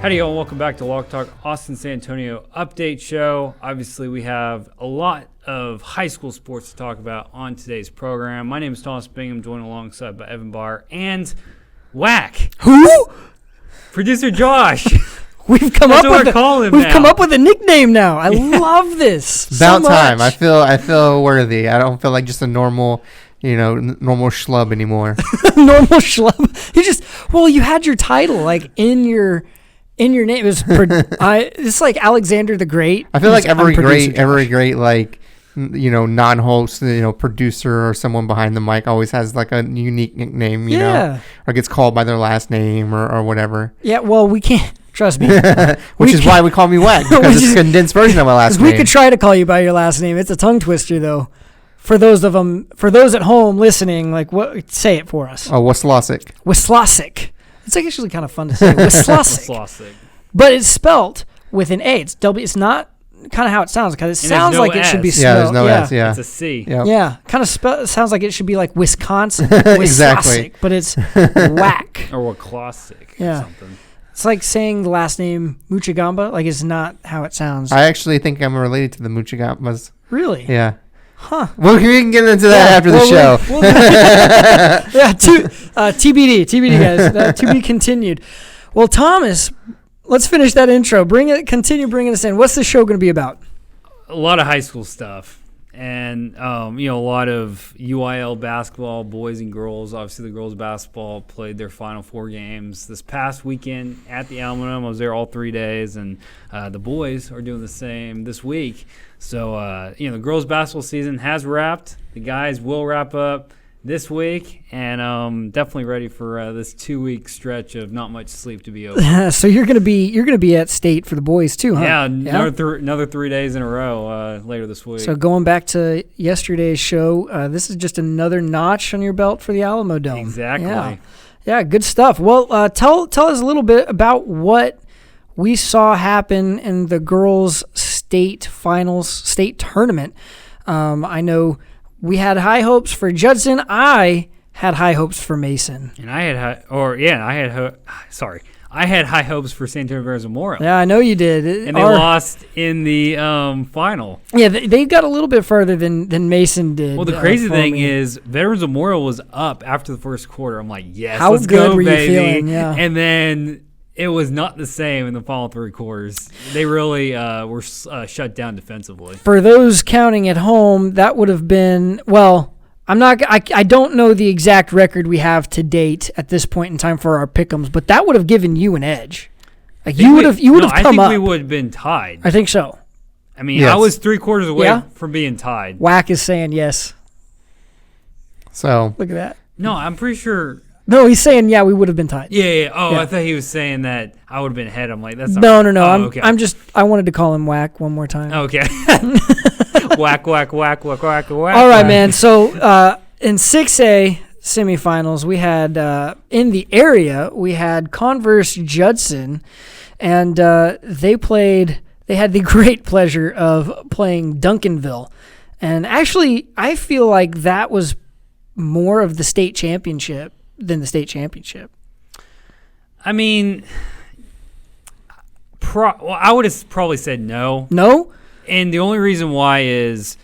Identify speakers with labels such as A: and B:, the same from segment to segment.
A: Howdy, y'all. Welcome back to Walk Talk Austin San Antonio Update Show. Obviously, we have a lot of high school sports to talk about on today's program. My name is Thomas Bingham, joined alongside by Evan Beyer and Wac.
B: Who?
A: Producer Josh.
B: We've come up with a nickname now. I love this.
C: About so time. I feel worthy. I don't feel like just a normal schlub anymore.
B: Normal schlub. You had your title like in your name. It was it's like Alexander the Great.
C: I feel like every great like non-host, producer or someone behind the mic always has like a unique nickname, you know, or gets called by their last name or whatever.
B: Yeah, well, we can't. Trust me.
C: Which is why we call me Wac, because it's a condensed version of my last name.
B: We could try to call you by your last name. It's a tongue twister, though. For those at home listening, say it for us.
C: Oh, Wislossic.
B: Wislossic. It's actually kind of fun to say. Wislossic. But it's spelt with an A. It's W. It's not kind of how it sounds, because it sounds like it should be spelled.
C: Yeah, there's no S. Yeah,
A: it's a C.
C: Yep.
B: Yeah, kind of sounds like it should be like Wisconsin.
C: Exactly.
B: But it's Wac.
A: Or Waclossic.
B: Yeah.
A: Or something. It's
B: like saying the last name Muchagamba. Like, it's not how it sounds.
C: I actually think I'm related to the Muchagambas. Really? Yeah.
B: Huh.
C: Well, we can get into that after the show.
B: TBD, guys. To be continued. Well, Thomas, let's finish that intro. Continue bringing us in. What's the show going to be about?
A: A lot of high school stuff. And, a lot of UIL basketball, boys and girls. Obviously, the girls basketball played their Final Four games this past weekend at the Aluminium. I was there all 3 days, and the boys are doing the same this week. So, the girls basketball season has wrapped. The guys will wrap up this week, and definitely ready for this 2-week stretch of not much sleep to be over.
B: So you're gonna be at state for the boys too, huh?
A: Yeah, another 3 days in a row later this week.
B: So going back to yesterday's show, this is just another notch on your belt for the Alamo Dome.
A: Exactly.
B: Yeah, good stuff. Well, tell us a little bit about what we saw happen in the girls' state finals, state tournament. I know we had high hopes for Judson. I had high hopes for Mason.
A: And I had high hopes for San Antonio Memorial.
B: Yeah, I know you did.
A: And they lost in the final.
B: Yeah, they got a little bit further than Mason did.
A: Well, the crazy thing is Veterans Memorial was up after the first quarter. I'm like, yes,
B: how
A: let's
B: good
A: go,
B: were you
A: baby.
B: Feeling? Yeah.
A: And then it was not the same in the final 3 quarters. They really were shut down defensively.
B: For those counting at home, that would have been, I don't know the exact record we have to date at this point in time for our pick'ems, but that would have given you an edge. You would have come up.
A: I think we would have been tied.
B: I think so.
A: I mean, yes. I was 3 quarters away from being tied.
B: Wac is saying yes.
C: So
B: look at that.
A: No, I'm pretty sure.
B: No, he's saying, we would have been tied.
A: Yeah. Oh, yeah. I thought he was saying that I would have been ahead. I'm like, that's not
B: No.
A: okay.
B: I wanted to call him Wac one more time.
A: Okay. Whack. All
B: right, man. So in 6A semifinals, we had, in the area, we had Converse Judson, and they had the great pleasure of playing Duncanville. And actually, I feel like that was more of the state championship than the state championship.
A: I mean, I would have probably said no.
B: No?
A: And the only reason why is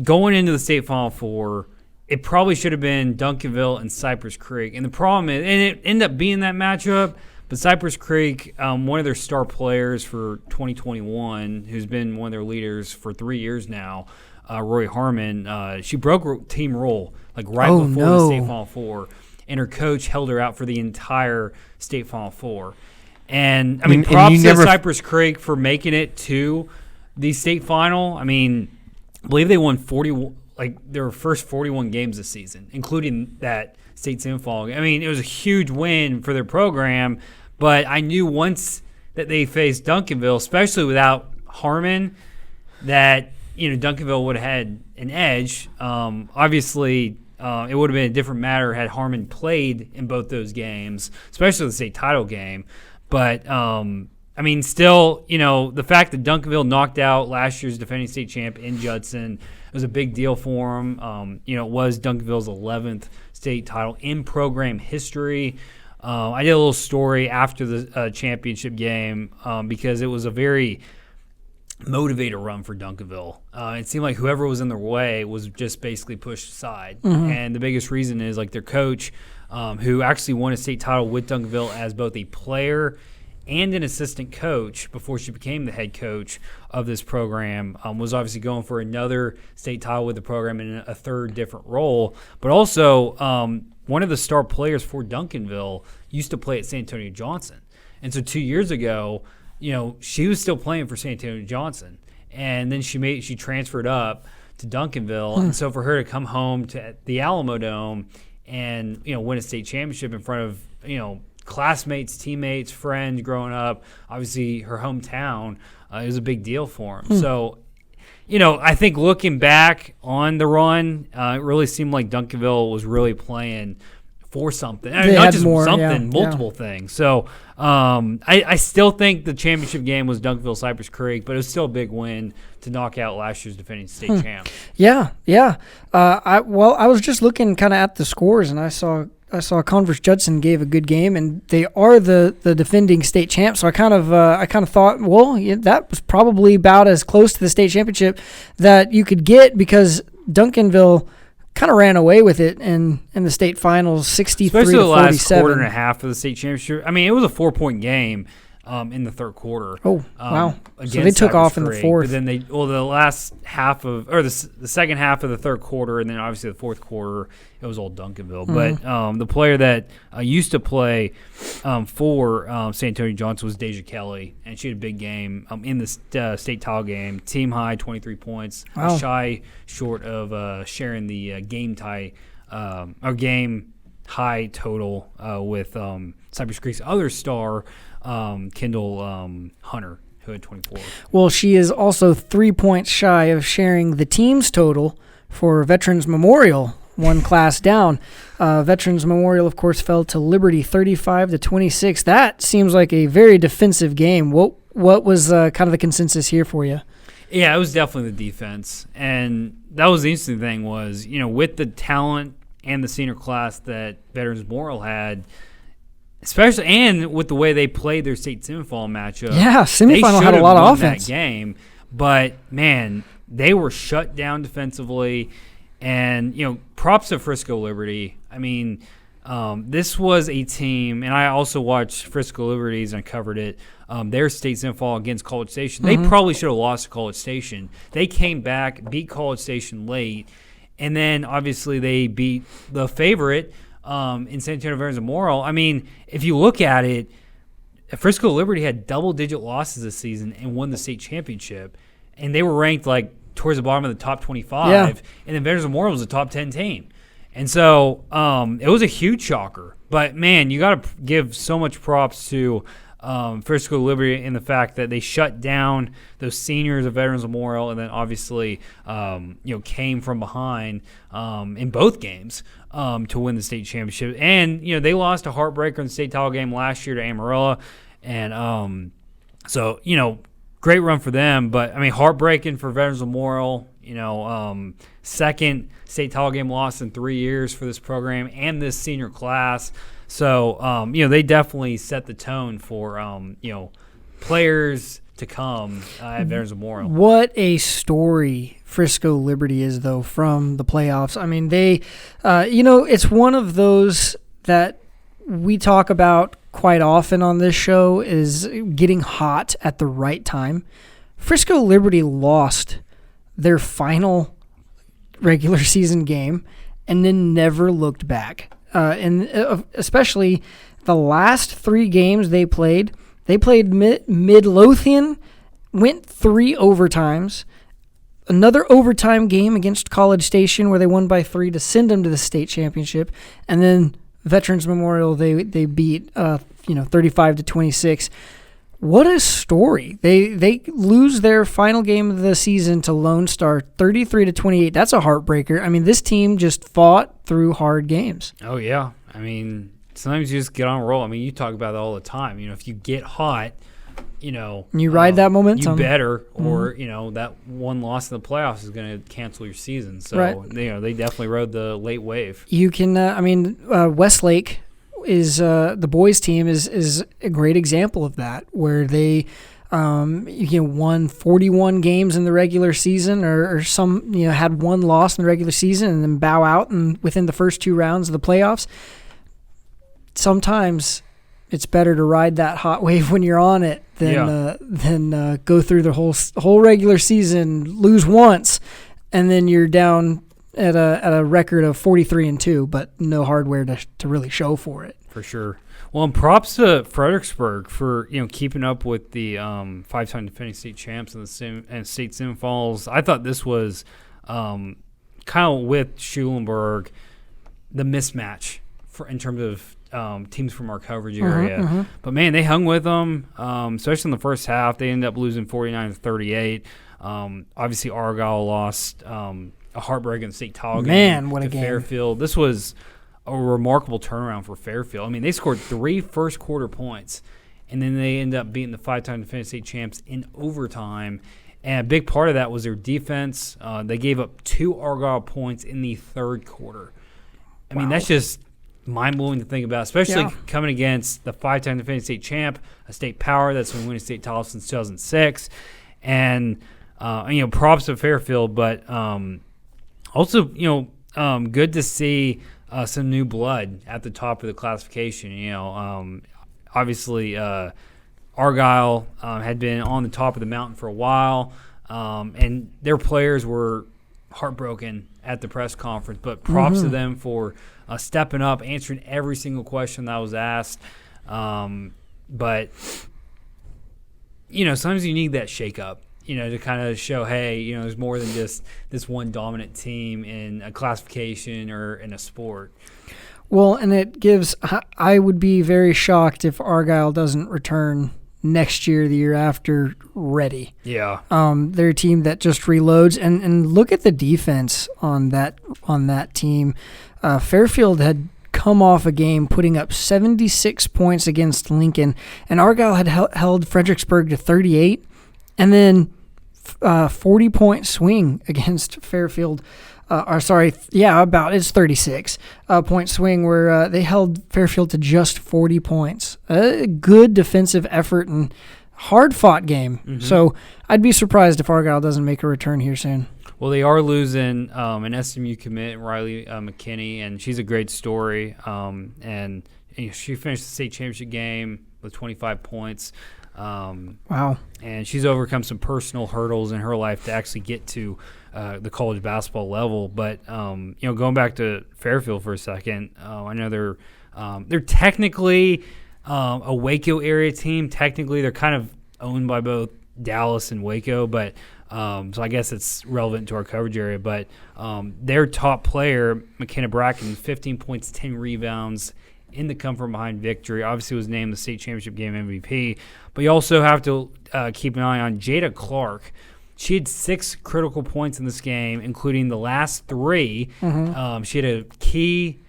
A: going into the state Final Four, it probably should have been Duncanville and Cypress Creek. And the problem is, and it ended up being that matchup, but Cypress Creek, one of their star players for 2021, who's been one of their leaders for 3 years now, Roy Harmon, she broke team roll before the state Final Four. And her coach held her out for the entire state Final Four. And, I mean, props to Cypress Creek for making it to the state final. I mean, I believe they won their first 41 games this season, including that state semifinal. I mean, it was a huge win for their program, but I knew once that they faced Duncanville, especially without Harmon, that, Duncanville would have had an edge. Obviously, it would have been a different matter had Harmon played in both those games, especially the state title game. But, I mean, still, the fact that Duncanville knocked out last year's defending state champ in Judson was a big deal for them. It was Duncanville's 11th state title in program history. I did a little story after the championship game because it was a very motivator run for Duncanville. It seemed like whoever was in their way was just basically pushed aside. And the biggest reason is like their coach, who actually won a state title with Duncanville as both a player and an assistant coach before she became the head coach of this program, was obviously going for another state title with the program in a third different role. But also, one of the star players for Duncanville used to play at San Antonio Johnson. And so 2 years ago, she was still playing for San Antonio Johnson. And then she transferred up to Duncanville. And so for her to come home to the Alamo Dome and, win a state championship in front of, classmates, teammates, friends growing up, obviously her hometown, it was a big deal for him. So, I think looking back on the run, it really seemed like Duncanville was really playing for something. Not just more, something, multiple things. So I still think the championship game was Duncanville-Cypress Creek, but it was still a big win to knock out last year's defending state champ.
B: Yeah. I was just looking kind of at the scores, and I saw Converse Judson gave a good game, and they are the defending state champs. So I kind of thought, that was probably about as close to the state championship that you could get, because Duncanville kind of ran away with it in the state finals, 63 to 47.
A: Especially the last quarter and a half of the state championship. I mean, it was a 4-point game in the third quarter.
B: Oh, wow. So they took off in the fourth.
A: But then the last half the second half of the third quarter, and then obviously the fourth quarter, it was all Duncanville. But the player that used to play for San Antonio Johnson was Deja Kelly, and she had a big game in the state title game. Team high, 23 points.
B: Wow.
A: Shy short of sharing the game high total with Cypress Creek's other star, Kendall Hunter, who had 24.
B: Well, she is also 3 points shy of sharing the team's total for Veterans Memorial, one class down. Veterans Memorial, of course, fell to Liberty 35-26. That seems like a very defensive game. What was kind of the consensus here for you?
A: Yeah, it was definitely the defense. And that was the interesting thing was, with the talent and the senior class that Veterans Memorial had, especially and with the way they played their state semifinal matchup.
B: Yeah, semifinal had a lot of offense.
A: That game, but man, they were shut down defensively, and props to Frisco Liberty. I mean, this was a team, and I also watched Frisco Liberties and I covered it. Their state semifinal against College Station. They probably should have lost to College Station. They came back, beat College Station late, and then obviously they beat the favorite. In San Antonio Veterans Memorial. I mean, if you look at it, Frisco Liberty had double-digit losses this season and won the state championship, and they were ranked like towards the bottom of the top 25, and then Veterans Memorial was a top 10 team. And so it was a huge shocker. But, man, you got to give so much props to Frisco Liberty in the fact that they shut down those seniors of Veterans Memorial, and then obviously came from behind in both games to win the state championship. And they lost a heartbreaker in the state title game last year to Amarillo, and so great run for them. But I mean, heartbreaking for Veterans Memorial. Second state title game loss in 3 years for this program and this senior class. So, they definitely set the tone for, players to come at Veterans Memorial.
B: What a story Frisco Liberty is, though, from the playoffs. I mean, they, it's one of those that we talk about quite often on this show is getting hot at the right time. Frisco Liberty lost their final regular season game and then never looked back. And especially the last 3 games they played Midlothian, went 3 overtimes, another overtime game against College Station where they won by 3 to send them to the state championship, and then Veterans Memorial they beat 35-26. What a story! They lose their final game of the season to Lone Star 33-28. That's a heartbreaker. I mean, this team just fought through hard games.
A: Oh yeah, I mean, sometimes you just get on a roll. I mean, you talk about it all the time. If you get hot,
B: you ride that momentum.
A: You better, or that one loss in the playoffs is going to cancel your season. So
B: right.
A: they definitely rode the late wave.
B: You can, Westlake is the boys team is a great example of that, where they won 41 games in the regular season, or some had one loss in the regular season and then bow out and within the first 2 rounds of the playoffs. Sometimes it's better to ride that hot wave when you're on it than go through the whole regular season, lose once, and then you're down at a record of 43-2, but no hardware to really show for it.
A: For sure. Well, and props to Fredericksburg for keeping up with the 5-time defending state champs in the state semifinals. I thought this was kind of with Schulenburg the mismatch in terms of teams from our coverage area. But man, they hung with them, especially in the first half. They ended up losing 49-38. Obviously, Argyle lost a heartbreaking state title game
B: what a game.
A: Fairfield. This was a remarkable turnaround for Fairfield. I mean, they scored 3 first-quarter points, and then they ended up beating the 5-time defending state champs in overtime. And a big part of that was their defense. They gave up 2 Argyle points in the third quarter. I mean, that's just mind-blowing to think about, especially coming against the 5-time defending state champ, a state power that's been winning state titles since 2006. And props to Fairfield, but also, good to see some new blood at the top of the classification. Obviously, Argyle had been on the top of the mountain for a while, and their players were heartbroken at the press conference. But props to them for stepping up, answering every single question that was asked. But sometimes you need that shakeup. To kind of show, hey, there's more than just this one dominant team in a classification or in a sport.
B: Well, and it gives – I would be very shocked if Argyle doesn't return next year, the year after, ready.
A: Yeah.
B: They're a team that just reloads. And look at the defense on that team. Fairfield had come off a game putting up 76 points against Lincoln, and Argyle had held Fredericksburg to 38, and then 40-point swing against Fairfield. It's 36 point swing where they held Fairfield to just 40 points. A good defensive effort and hard-fought game. So I'd be surprised if Argyle doesn't make a return here soon.
A: Well, they are losing an SMU commit, Riley McKinney, and she's a great story. And she finished the state championship game with 25 points.
B: Wow.
A: And she's overcome some personal hurdles in her life to actually get to the college basketball level. But, going back to Fairfield for a second, I know they're technically a Waco area team. Technically, they're kind of owned by both Dallas and Waco, but so I guess it's relevant to our coverage area. But their top player, McKenna Bracken, 15 points, 10 rebounds in the come-from-behind victory. Obviously was named the state championship game MVP. But you also have to keep an eye on Jada Clark. She had 6 critical points in this game, including the last 3. She had a key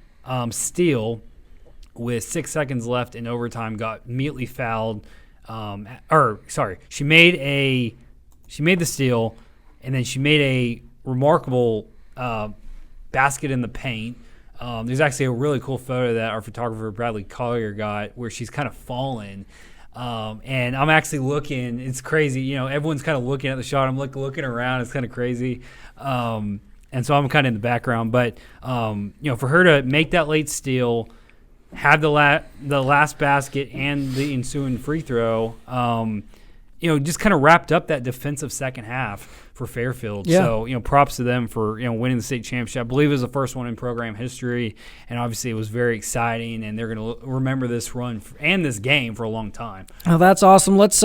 A: steal with 6 seconds left in overtime, got immediately fouled. She made the steal, and then she made a remarkable basket in the paint. There's actually a really cool photo that our photographer Bradley Collier got where she's kind of fallen. And I'm actually looking. It's crazy. Everyone's kind of looking at the shot. I'm looking around. It's kind of crazy. And so I'm kind of in the background. But, for her to make that late steal, have the last basket and the ensuing free throw, just kind of wrapped up that defensive second half for Fairfield.
B: Yeah.
A: So, props to them for, winning the state championship. I believe it was the first one in program history, and obviously it was very exciting, and they're going to remember this run and this game for a long time.
B: Well, that's awesome. Let's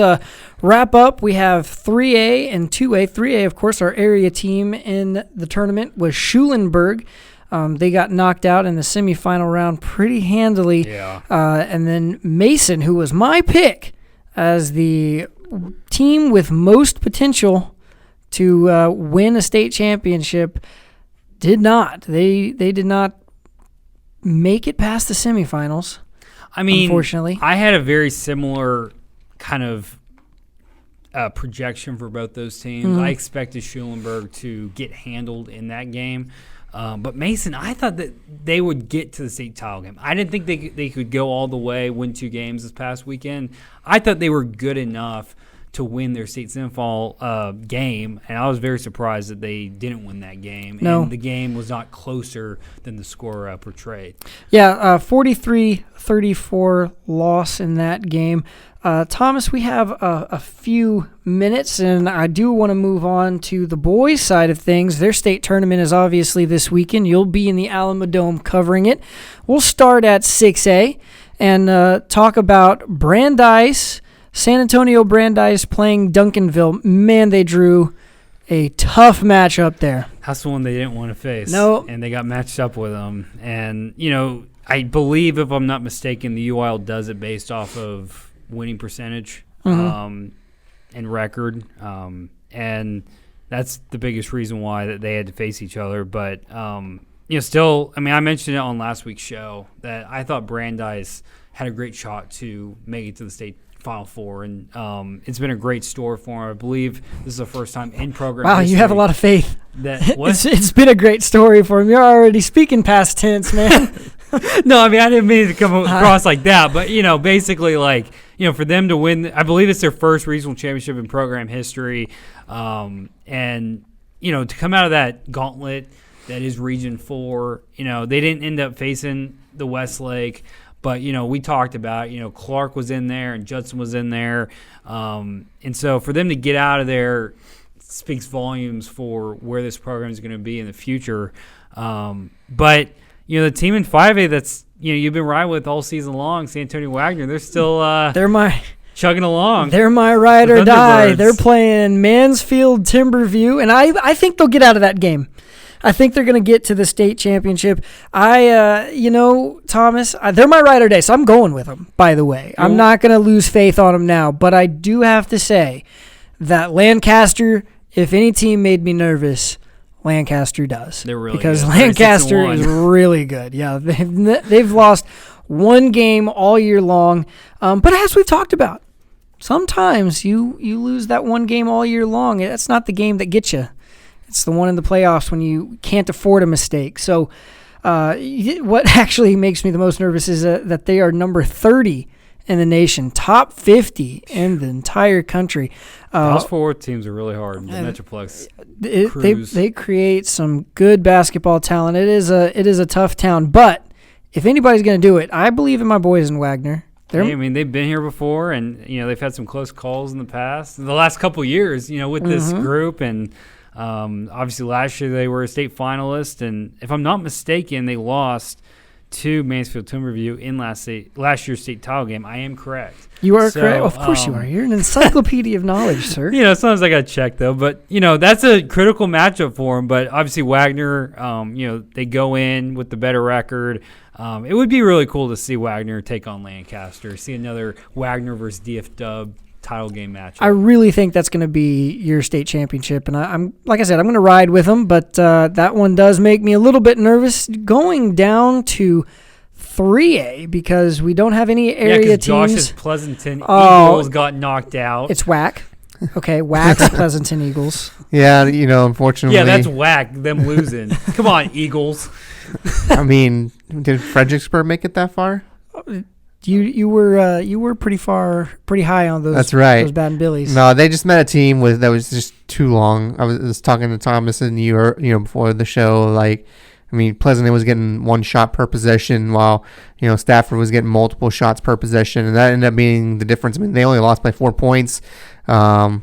B: wrap up. We have 3A and 2A. 3A, of course, our area team in the tournament was Schulenburg. They got knocked out in the semifinal round pretty handily.
A: Yeah.
B: And then Mason, who was my pick as the team with most potential to win a state championship, did not. They did not make it past the semifinals.
A: I mean,
B: unfortunately,
A: I had a very similar kind of projection for both those teams. I expected Schulenburg to get handled in that game. But Mason, I thought that they would get to the state title game. I didn't think they could go all the way, win 2 games this past weekend. I thought they were good enough to win their state semifinal game, and I was very surprised that they didn't win that game.
B: No.
A: And the game was not closer than the score portrayed.
B: Yeah, 43-34 loss in that game. Thomas, we have a few minutes, and I do want to move on to the boys' side of things. Their state tournament is obviously this weekend. You'll be in the Alamo Dome covering it. We'll start at 6A and talk about Brandeis, San Antonio Brandeis playing Duncanville. Man, they drew a tough match up there.
A: That's the one they didn't want to face.
B: No.
A: And they got matched up with them. And, I believe, if I'm not mistaken, the UIL does it based off of winning percentage and record. And that's the biggest reason why that they had to face each other. But, still, I mentioned it on last week's show that I thought Brandeis had a great shot to make it to the state Final Four, and it's been a great story for him. I believe this is the first time in program
B: Wow,
A: history.
B: You have a lot of faith.
A: That what?
B: It's been a great story for him. You're already speaking past tense, man.
A: No, I didn't mean to come across like that, but basically, for them to win, I believe it's their first regional championship in program history, and to come out of that gauntlet that is Region 4, they didn't end up facing the Westlake. But, we talked about, Clark was in there and Judson was in there. And so for them to get out of there speaks volumes for where this program is going to be in the future. But, the team in 5A that's, you've been riding with all season long, San Antonio Wagner, they're still chugging along.
B: They're my ride or die. They're playing Mansfield Timberview, and I think they'll get out of that game. I think they're going to get to the state championship. Thomas, they're my ride or die, so I'm going with them, by the way. I'm not going to lose faith on them now, but I do have to say that Lancaster, if any team made me nervous, Lancaster does.
A: They're really
B: because
A: good.
B: Lancaster is really good. Yeah, they've lost one game all year long. But as we've talked about, sometimes you lose that one game all year long. That's not the game that gets you. It's the one in the playoffs when you can't afford a mistake. So what actually makes me the most nervous is that they are number 30 in the nation, top 50 in the entire country.
A: Those 4 teams are really hard. The Metroplex
B: they create some good basketball talent. It is a tough town, but if anybody's going to do it, I believe in my boys in Wagner.
A: They've been here before, and they've had some close calls in the past. In the last couple of years, with this group, and obviously last year they were a state finalist, and if I'm not mistaken, they lost to Mansfield Timberview in last year's state title game. I am correct.
B: You are correct. Of course you are. You're an encyclopedia of knowledge, sir.
A: Sometimes I got to check, though. But, that's a critical matchup for them. But obviously Wagner, they go in with the better record. It would be really cool to see Wagner take on Lancaster, see another Wagner versus DF-Dub title game matchup.
B: I really think that's going to be your state championship, and I'm like I said, I'm going to ride with them, but that one does make me a little bit nervous going down to 3A because we don't have any area teams.
A: Josh's Pleasanton Eagles got knocked out.
B: It's WAC. Okay, WAC's Pleasanton Eagles.
C: Yeah, unfortunately.
A: Yeah, that's WAC, them losing. Come on, Eagles.
C: Did Fredericksburg make it that far?
B: You were pretty high on those.
C: That's right.
B: Those Bad Billies.
C: No, they just met a team that was just too long. I was talking to Thomas and you before the show. Pleasanton was getting 1 shot per possession, while Stafford was getting multiple shots per possession, and that ended up being the difference. They only lost by 4 points. So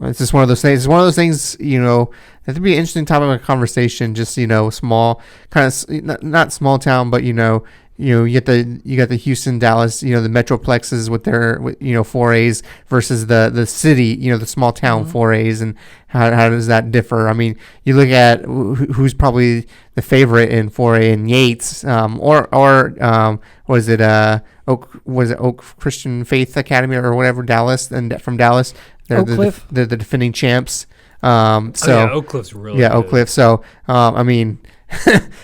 C: it's just one of those things. It's one of those things. That'd be an interesting topic of conversation. Just small, kind of not small town, but you got the Houston, Dallas, the Metroplexes with their 4As versus the city, the small town 4As, and how does that differ? You look at who's probably the favorite in 4A in Yates, was it Oak Christian Faith Academy or whatever, Dallas, and from Dallas, they're the defending champs.
A: Oak Cliff's really good.
C: Oak Cliff. So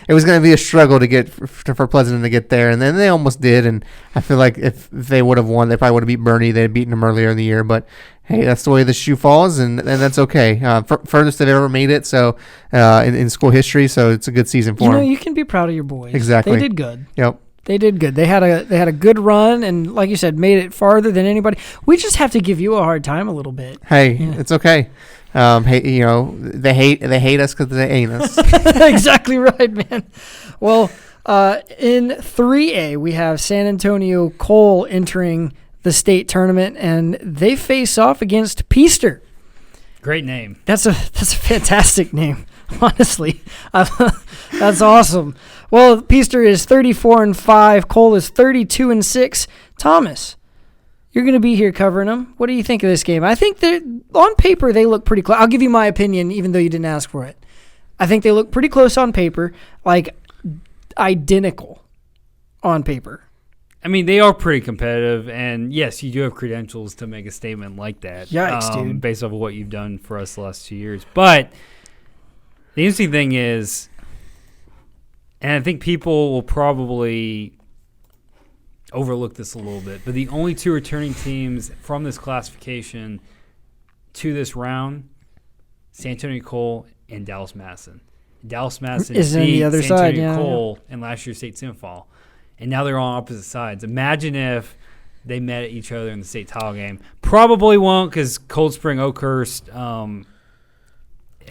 C: it was going to be a struggle to get for Pleasanton to get there, and then they almost did. And I feel like if they would have won, they probably would have beat Bernie. They had beaten them earlier in the year, but hey, that's the way the shoe falls, and that's okay. Furthest they've ever made it, so in school history, so it's a good season for them.
B: You can be proud of your boys.
C: Exactly,
B: they did good.
C: Yep.
B: They did good. They had a good run, and like you said, made it farther than anybody. We just have to give you a hard time a little bit.
C: Hey, it's okay. Hey, they hate us because they ain't us.
B: Exactly right, man. Well, in 3A, we have San Antonio Cole entering the state tournament, and they face off against Peaster.
A: Great name.
B: That's a fantastic name. Honestly, that's awesome. Well, Peaster is 34-5. Cole is 32-6. Thomas, you're going to be here covering them. What do you think of this game? I think that on paper they look pretty close. I'll give you my opinion, even though you didn't ask for it. I think they look pretty close on paper, like identical on paper.
A: I mean, they are pretty competitive, and yes, you do have credentials to make a statement like that.
B: Yikes, dude.
A: Based off of what you've done for us the last 2 years. But the interesting thing is, and I think people will probably overlook this a little bit, but the only two returning teams from this classification to this round, San Antonio Cole and Dallas Madison. Dallas Madison
B: is on
A: beat
B: the other
A: San
B: side,
A: Antonio Cole in last year's state semifinal, and now they're on opposite sides. Imagine if they met each other in the state title game. Probably won't, because Cold Spring Oakhurst has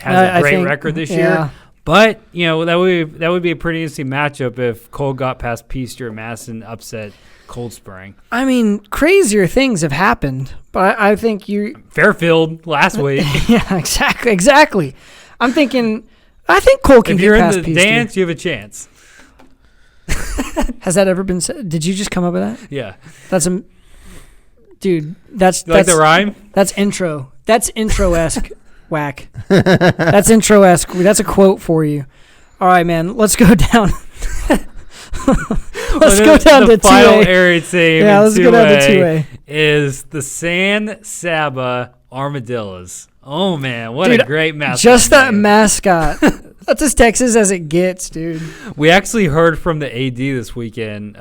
A: a great record this year. But that would be a pretty interesting matchup if Cole got past Peaster and Madison upset Cold Spring.
B: I mean, crazier things have happened, but I think
A: Fairfield last week.
B: Yeah, exactly. I think Cole can get past Peaster.
A: If you're in the dance, you have a chance.
B: Has that ever been said? Did you just come up with that?
A: Yeah.
B: Dude, that's
A: like the rhyme?
B: That's intro. That's intro-esque. Whack. That's intro-esque. That's a quote for you. All right, man. Let's go down. Let's go down to 2A.
A: The final area team
B: let's go down to 2A.
A: Is the San Saba Armadillos. Oh, man. What a great mascot.
B: Just that mascot. That's as Texas as it gets, dude.
A: We actually heard from the AD this weekend.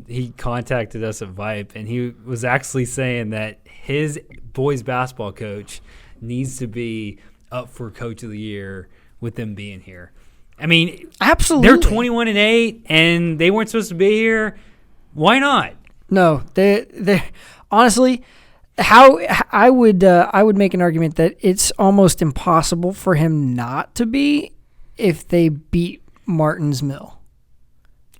A: He contacted us at VYPE, and he was actually saying that his boys basketball coach needs to be up for Coach of the Year with them being here. I mean,
B: absolutely.
A: They're 21-8, and they weren't supposed to be here. Why not?
B: No, they honestly. How I would make an argument that it's almost impossible for him not to be if they beat Martinsville.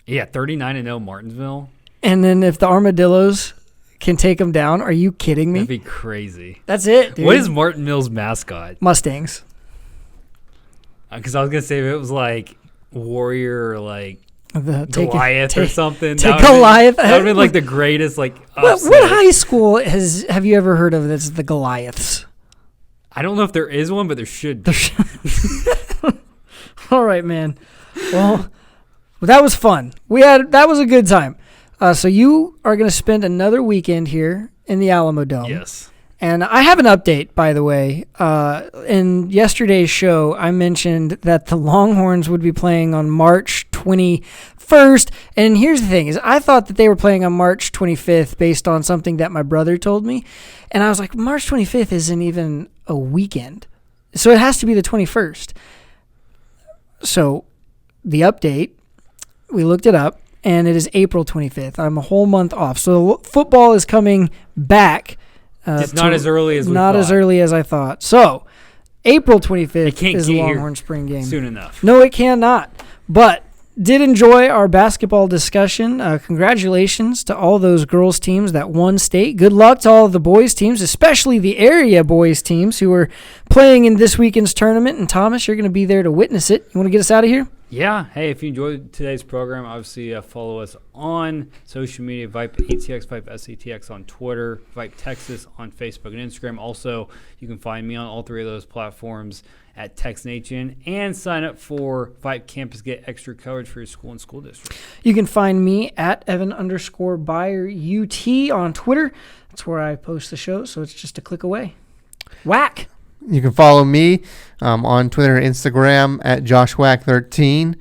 A: Yeah, 39-0 Martinsville.
B: And then if the Armadillos can take them down, are you kidding me?
A: That'd be crazy.
B: That's it, dude.
A: What is Martinsville's mascot?
B: Mustangs.
A: Because I was going to say if it was like Warrior or like
B: Goliath
A: or something.
B: Take Goliath.
A: That would be like the greatest like
B: upset. What high school have you ever heard of that's the Goliaths?
A: I don't know if there is one, but there should be.
B: All right, man. Well, that was fun. That was a good time. So you are going to spend another weekend here in the Alamo Dome.
A: Yes.
B: And I have an update, by the way. In yesterday's show, I mentioned that the Longhorns would be playing on March 21st. And here's the thing, is I thought that they were playing on March 25th based on something that my brother told me. And I was like, March 25th isn't even a weekend. So it has to be the 21st. So the update, we looked it up, and it is April 25th. I'm a whole month off. So football is coming back.
A: It's not as early as we
B: thought. Not as early as I thought. So April 25th is the Longhorn spring game.
A: Soon enough.
B: No, it cannot. But did enjoy our basketball discussion. Congratulations to all those girls teams that won state. Good luck to all of the boys teams, especially the area boys teams who are playing in this weekend's tournament. And Thomas, you're going to be there to witness it. You want to get us out of here?
A: Yeah. Hey, if you enjoyed today's program, obviously follow us on social media, VYPE ATX, VYPE SATX on Twitter, VYPE Texas on Facebook and Instagram. Also, you can find me on all three of those platforms at TexNation, and sign up for VYPE Campus. Get extra coverage for your school and school district.
B: You can find me at Evan_Beyer UT on Twitter. That's where I post the show, so it's just a click away. Whack.
C: You can follow me on Twitter and Instagram at JoshWack13.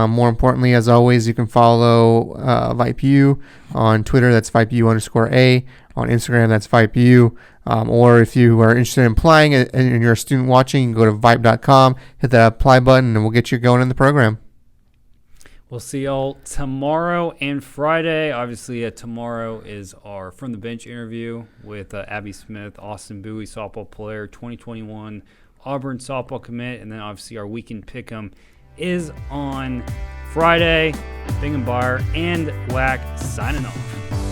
C: More importantly, as always, you can follow VYPU on Twitter. That's VYPU_A. On Instagram, that's VYPU. Or if you are interested in applying and you're a student watching, you can go to vype.com, hit that apply button, and we'll get you going in the program.
A: We'll see y'all tomorrow and Friday. Obviously, tomorrow is our From the Bench interview with Abby Smith, Austin Bowie softball player, 2021 Auburn softball commit. And then obviously our weekend pick'em is on Friday. Bingham, Beyer and Wac signing off.